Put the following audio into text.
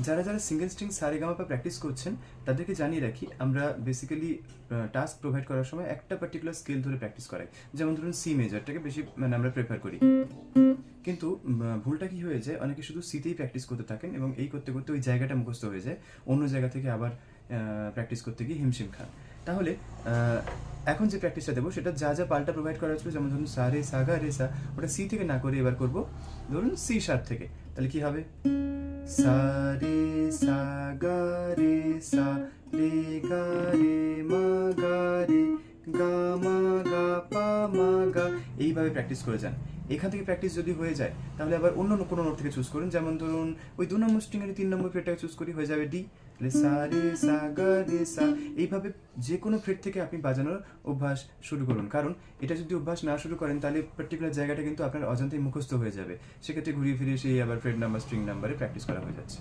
যারা single string Saregamapa practice করছেন তাদেরকে জানিয়ে রাখি, আমরা বেসিক্যালি টাস্ক প্রোভাইড করার সময় একটা পার্টিকুলার স্কেল ধরে প্র্যাকটিস করাই। যেমন ধরুন সি মেজরটাকে বেশি আমরা প্রেফার করি, কিন্তু ভুলটা কি হয়ে যায়, অনেকে শুধু সিতেই প্র্যাকটিস করতে থাকেন এবং এই করতে করতে ওই জায়গাটা মুখস্থ হয়ে যায়, অন্য জায়গা থেকে আবার প্র্যাকটিস করতে গিয়ে হিমশিম খান। তাহলে এখন যে প্র্যাকটিসটা দেবো সেটা যা যা পাল্টা প্রোভাইড করা হচ্ছিল, যেমন ধরুন সা রে সা গা রে সা, ওটা সি থেকে না করে এবার করবো ধরুন সি শার্প থেকে। তাহলে কি হবে, সা রে সা গা রে সা রে গা রে মা গা রে গা মা গা পা মা গা, এইভাবে প্র্যাকটিস করে যান। এখান থেকে প্র্যাকটিস যদি হয়ে যায় তাহলে আবার অন্য কোনো নোট থেকে চুজ করুন, যেমন ধরুন ওই 2 নম্বর স্ট্রিংয়ের 3 নম্বর ফ্রেটটাকে চুজ করি, হয়ে যাবে ডি। তাহলে সা রে সা গা রে সা, এইভাবে যে কোনো ফ্রেট থেকে আপনি বাজানোর অভ্যাস শুরু করুন। কারণ এটা যদি অভ্যাস না শুরু করেন তাহলে পার্টিকুলার জায়গাটা কিন্তু আপনার অজান্তেই মুখস্থ হয়ে যাবে, সেক্ষেত্রে ঘুরিয়ে ফিরিয়ে সেই আবার ফ্রেট নাম্বার স্ট্রিং নাম্বারে প্র্যাকটিস করা হয়ে যাচ্ছে।